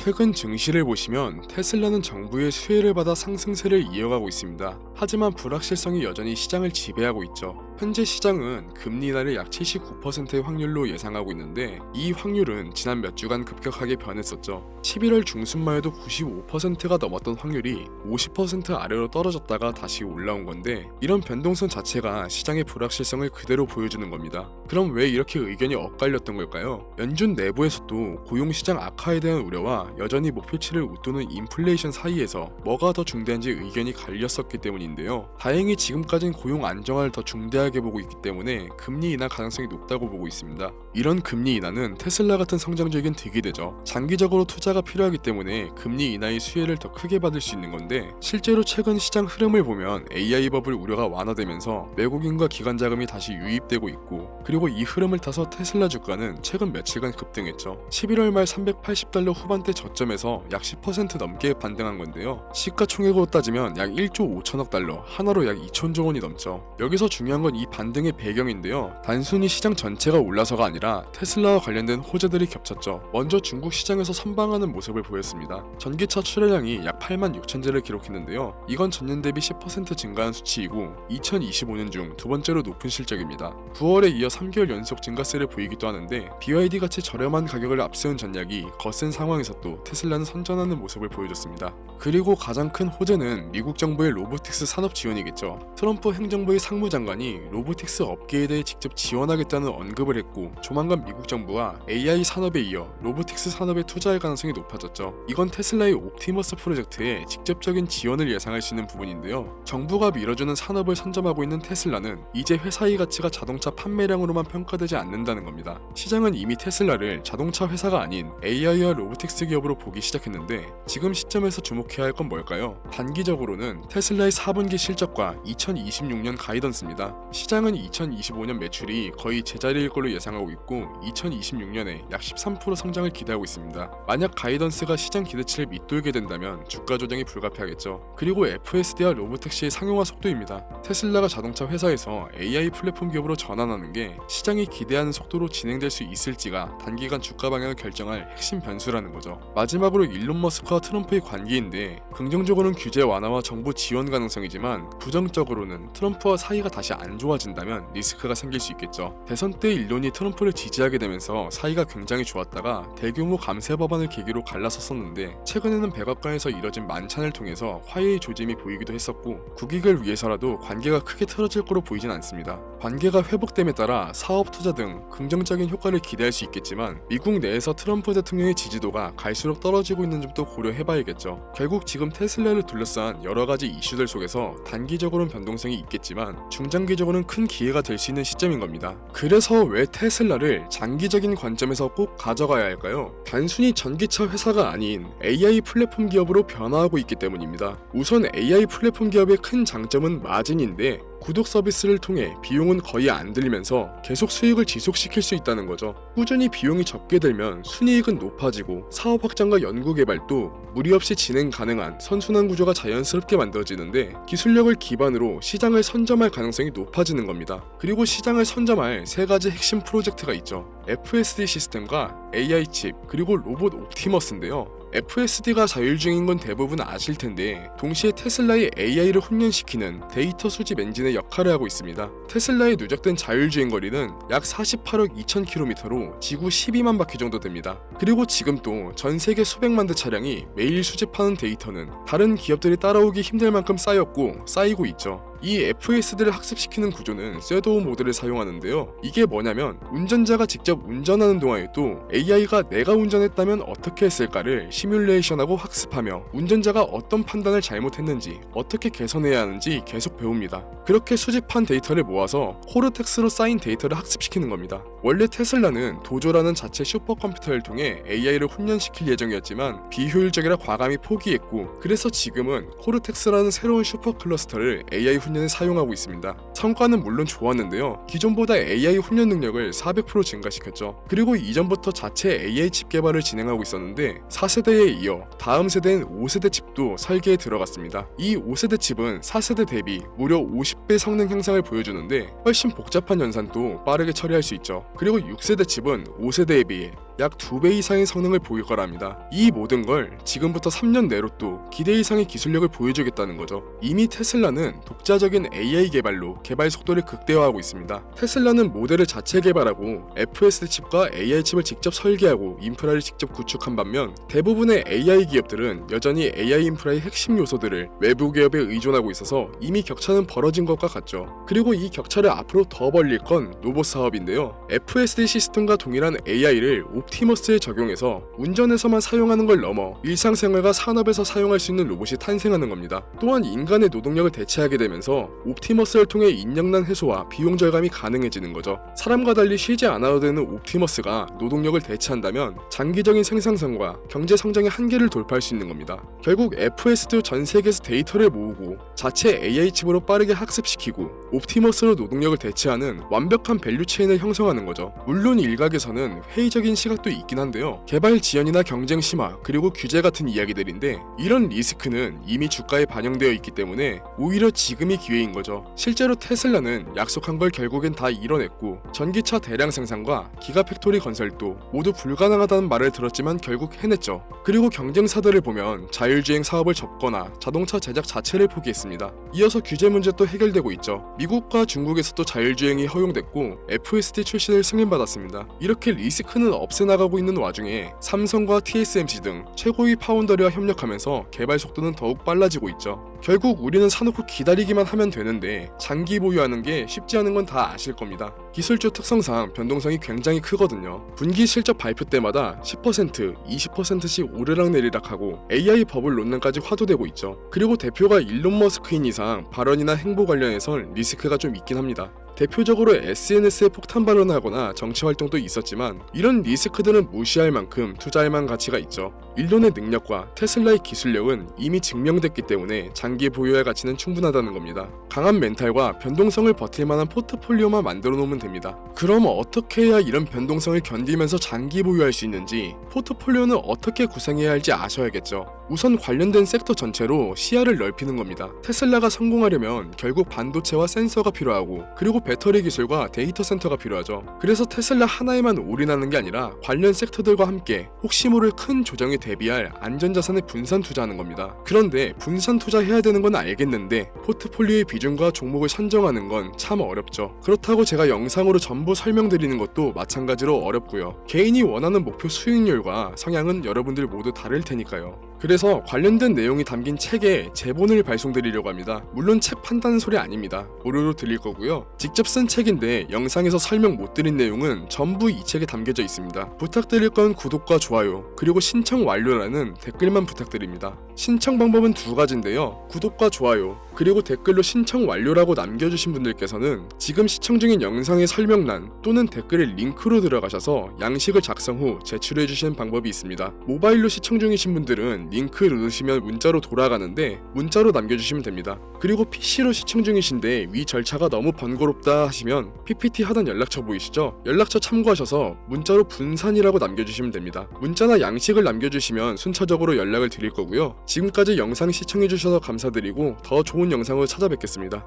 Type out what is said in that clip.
최근 증시를 보시면 테슬라는 정부의 수혜를 받아 상승세를 이어가고 있습니다. 하지만 불확실성이 여전히 시장을 지배하고 있죠. 현재 시장은 금리 인하를 약 79%의 확률로 예상하고 있는데 이 확률은 지난 몇 주간 급격하게 변했었죠. 11월 중순만 해도 95%가 넘었던 확률이 50% 아래로 떨어졌다가 다시 올라온 건데 이런 변동성 자체가 시장의 불확실성을 그대로 보여주는 겁니다. 그럼 왜 이렇게 의견이 엇갈렸던 걸까요? 연준 내부에서도 고용시장 악화에 대한 우려와 여전히 목표치를 웃도는 인플레이션 사이에서 뭐가 더 중대한지 의견이 갈렸었기 때문인데요. 다행히 지금까진 고용 안정화를 더 중대하게 보고 있기 때문에 금리 인하 가능성이 높다고 보고 있습니다. 이런 금리 인하는 테슬라 같은 성장주에겐 득이 되죠. 장기적으로 투자가 필요하기 때문에 금리 인하의 수혜를 더 크게 받을 수 있는 건데 실제로 최근 시장 흐름을 보면 AI 버블 우려가 완화되면서 외국인과 기관 자금이 다시 유입되고 있고 그리고 이 흐름을 타서 테슬라 주가는 최근 며칠간 급등했죠. 11월 말 $380 후반대 저점에서 약 10% 넘게 반등한 건데요. 시가총액으로 따지면 약 1조 5천억 달러, 하나로 약 2천조 원이 넘죠. 여기서 중요한 건 이 반등의 배경인데요. 단순히 시장 전체가 올라서가 아니라 테슬라와 관련된 호재들이 겹쳤죠. 먼저 중국 시장에서 선방하는 모습을 보였습니다. 전기차 출하량이 약 8만 6천 대를 기록했는데요. 이건 전년 대비 10% 증가한 수치이고 2025년 중 두 번째로 높은 실적입니다. 9월에 이어 3개월 연속 증가세를 보이기도 하는데 BYD 같이 저렴한 가격을 앞세운 전략이 거센 상황에서도 테슬라는 선전하는 모습을 보여줬습니다. 그리고 가장 큰 호재는 미국 정부의 로보틱스 산업 지원이겠죠. 트럼프 행정부의 상무장관이 로보틱스 업계에 대해 직접 지원하겠다는 언급을 했고 조만간 미국 정부와 AI 산업에 이어 로보틱스 산업에 투자할 가능성이 높아졌죠. 이건 테슬라의 옵티머스 프로젝트에 직접적인 지원을 예상할 수 있는 부분인데요. 정부가 밀어주는 산업을 선점하고 있는 테슬라는 이제 회사의 가치가 자동차 판매량으로만 평가되지 않는다는 겁니다. 시장은 이미 테슬라를 자동차 회사가 아닌 AI와 로보틱스 기업으로 보기 시작했는데 지금 시점에서 주목해야 할 건 뭘까요? 단기적으로는 테슬라의 4분기 실적과 2026년 가이던스입니다. 시장은 2025년 매출이 거의 제자리일 걸로 예상하고 있고 2026년에 약 13% 성장을 기대하고 있습니다. 만약 가이던스가 시장 기대치를 밑돌게 된다면 주가 조정이 불가피하겠죠. 그리고 FSD와 로보택시의 상용화 속도입니다. 테슬라가 자동차 회사에서 AI 플랫폼 기업으로 전환하는 게 시장이 기대하는 속도로 진행될 수 있을지가 단기간 주가 방향을 결정할 핵심 변수라는 거죠. 마지막으로 일론 머스크와 트럼프의 관계인데 긍정적으로는 규제 완화와 정부 지원 가능성이지만 부정적으로는 트럼프와 사이가 다시 안 좋아진다면 리스크가 생길 수 있겠죠. 대선 때 일론이 트럼프를 지지하게 되면서 사이가 굉장히 좋았다가 대규모 감세 법안을 계기로 갈라섰었는데 최근에는 백악관에서 이뤄진 만찬을 통해서 화해의 조짐이 보이기도 했었고 국익을 위해서라도 관계가 크게 틀어질 거로 보이진 않습니다. 관계가 회복됨에 따라 사업 투자 등 긍정적인 효과를 기대할 수 있겠지만 미국 내에서 트럼프 대통령의 지지도가 갈수록 떨어지고 있는 점도 고려해봐야겠죠. 결국 지금 테슬라를 둘러싼 여러가지 이슈들 속에서 단기적으로는 변동성이 있겠지만 중장기적으로는 큰 기회가 될 수 있는 시점인 겁니다. 그래서 왜 테슬라를 장기적인 관점에서 꼭 가져가야 할까요? 단순히 전기차 회사가 아닌 AI 플랫폼 기업으로 변화하고 있기 때문입니다. 우선 AI 플랫폼 기업의 큰 장점은 마진인데 구독 서비스를 통해 비용은 거의 안 들면서 계속 수익을 지속시킬 수 있다는 거죠. 꾸준히 비용이 적게 들면 순이익은 높아지고 사업 확장과 연구 개발도 무리 없이 진행 가능한 선순환 구조가 자연스럽게 만들어지는데 기술력을 기반으로 시장을 선점할 가능성이 높아지는 겁니다. 그리고 시장을 선점할 세 가지 핵심 프로젝트가 있죠. FSD 시스템과 AI 칩 그리고 로봇 옵티머스인데요. FSD가 자율주행인 건 대부분 아실 텐데 동시에 테슬라의 AI를 훈련시키는 데이터 수집 엔진의 역할을 하고 있습니다. 테슬라의 누적된 자율주행 거리는 약 48억 2,000km로 지구 12만 바퀴 정도 됩니다. 그리고 지금 또 전 세계 수백만 대 차량이 매일 수집하는 데이터는 다른 기업들이 따라오기 힘들 만큼 쌓였고 쌓이고 있죠. 이 FSD를 학습시키는 구조는 섀도우 모드를 사용하는데요. 이게 뭐냐면 운전자가 직접 운전하는 동안에도 AI가 내가 운전했다면 어떻게 했을까를 시뮬레이션하고 학습하며 운전자가 어떤 판단을 잘못했는지 어떻게 개선해야 하는지 계속 배웁니다. 그렇게 수집한 데이터를 모아서 코르텍스로 쌓인 데이터를 학습시키는 겁니다. 원래 테슬라는 도조라는 자체 슈퍼컴퓨터를 통해 AI를 훈련시킬 예정이었지만 비효율적이라 과감히 포기했고 그래서 지금은 코르텍스라는 새로운 슈퍼 클러스터를 AI 훈련에 사용하고 있습니다. 성과는 물론 좋았는데요. 기존보다 AI 훈련 능력을 400% 증가시켰죠. 그리고 이전부터 자체 AI 칩 개발을 진행하고 있었는데 4세대에 이어 다음 세대인 5세대 칩도 설계에 들어갔습니다. 이 5세대 칩은 4세대 대비 무려 50배 성능 향상을 보여주는데 훨씬 복잡한 연산도 빠르게 처리할 수 있죠. 그리고 6세대 칩은 5세대에 비해 약 2배 이상의 성능을 보일 거랍니다. 이 모든 걸 지금부터 3년 내로 또 기대 이상의 기술력을 보여주겠다는 거죠. 이미 테슬라는 독자적인 AI 개발로 개발 속도를 극대화하고 있습니다. 테슬라는 모델을 자체 개발하고 FSD 칩과 AI 칩을 직접 설계하고 인프라를 직접 구축한 반면 대부분의 AI 기업들은 여전히 AI 인프라의 핵심 요소들을 외부 기업에 의존하고 있어서 이미 격차는 벌어진 것과 같죠. 그리고 이 격차를 앞으로 더 벌릴 건 로봇 사업인데요. FSD 시스템과 동일한 AI를 옵티머스에 적용해서 운전에서만 사용하는 걸 넘어 일상생활과 산업에서 사용할 수 있는 로봇이 탄생하는 겁니다. 또한 인간의 노동력을 대체하게 되면서 옵티머스를 통해 인력난 해소와 비용 절감이 가능해지는 거죠. 사람과 달리 쉬지 않아도 되는 옵티머스가 노동력을 대체한다면 장기적인 생산성과 경제 성장의 한계를 돌파할 수 있는 겁니다. 결국 FSD 전 세계에서 데이터를 모으고 자체 AI 칩으로 빠르게 학습시키고 옵티머스로 노동력을 대체하는 완벽한 밸류 체인을 형성하는 거죠. 물론 일각에서는 회의적인 시각도 있긴 한데요. 개발 지연이나 경쟁 심화 그리고 규제 같은 이야기들인데 이런 리스크는 이미 주가에 반영되어 있기 때문에 오히려 지금이 기회인 거죠. 실제로 테슬라는 약속한 걸 결국엔 다 이뤄냈고 전기차 대량 생산과 기가팩토리 건설도 모두 불가능하다는 말을 들었지만 결국 해냈죠. 그리고 경쟁사들을 보면 자율주행 사업을 접거나 자동차 제작 자체를 포기했습니다. 이어서 규제 문제 또 해결되고 있죠. 미국과 중국에서도 자율주행이 허용됐고 FSD 출시를 승인받았습니다. 이렇게 리스크는 없애나가고 있는 와중에 삼성과 TSMC 등 최고위 파운더리와 협력하면서 개발 속도는 더욱 빨라지고 있죠. 결국 우리는 사놓고 기다리기만 하면 되는데 장기 보유하는 게 쉽지 않은 건 다 아실 겁니다. 기술주 특성상 변동성이 굉장히 크거든요. 분기 실적 발표 때마다 10%, 20%씩 오르락내리락하고 AI 버블 논란까지 화두되고 있죠. 그리고 대표가 일론 머스크인 이상 발언이나 행보 관련해선 리스크가 좀 있긴 합니다. 대표적으로 SNS에 폭탄 발언을 하거나 정치 활동도 있었지만 이런 리스크들은 무시할 만큼 투자할 만한 가치가 있죠. 일론의 능력과 테슬라의 기술력은 이미 증명됐기 때문에 장기 보유할 가치는 충분하다는 겁니다. 강한 멘탈과 변동성을 버틸 만한 포트폴리오만 만들어 놓으면 됩니다. 그럼 어떻게 해야 이런 변동성을 견디면서 장기 보유할 수 있는지, 포트폴리오는 어떻게 구성해야 할지 아셔야겠죠. 우선 관련된 섹터 전체로 시야를 넓히는 겁니다. 테슬라가 성공하려면 결국 반도체와 센서가 필요하고 그리고 배터리 기술과 데이터 센터가 필요하죠. 그래서 테슬라 하나에만 올인하는 게 아니라 관련 섹터들과 함께 혹시 모를 큰 조정에 대비할 안전자산에 분산 투자하는 겁니다. 그런데 분산 투자해야 되는 건 알겠는데 포트폴리오의 비중과 종목을 선정하는 건 참 어렵죠. 그렇다고 제가 영상으로 전부 설명드리는 것도 마찬가지로 어렵고요. 개인이 원하는 목표 수익률과 성향은 여러분들 모두 다를 테니까요. 그래서 관련된 내용이 담긴 책에 제본을 발송드리려고 합니다. 물론 책 판다는 소리 아닙니다. 무료로 드릴 거고요. 직접 쓴 책인데 영상에서 설명 못 드린 내용은 전부 이 책에 담겨져 있습니다. 부탁드릴 건 구독과 좋아요 그리고 신청 완료라는 댓글만 부탁드립니다. 신청 방법은 두 가지인데요. 구독과 좋아요 그리고 댓글로 신청 완료라고 남겨주신 분들께서는 지금 시청 중인 영상의 설명란 또는 댓글에 링크로 들어가셔서 양식을 작성 후 제출해주시는 방법이 있습니다. 모바일로 시청 중이신 분들은 링크 누르시면 문자로 돌아가는데 문자로 남겨주시면 됩니다. 그리고 PC로 시청 중이신데 위 절차가 너무 번거롭다 하시면 PPT 하단 연락처 보이시죠? 연락처 참고하셔서 문자로 분산이라고 남겨주시면 됩니다. 문자나 양식을 남겨주시면 순차적으로 연락을 드릴 거고요. 지금까지 영상 시청해주셔서 감사드리고 더 좋은 영상으로 찾아뵙겠습니다.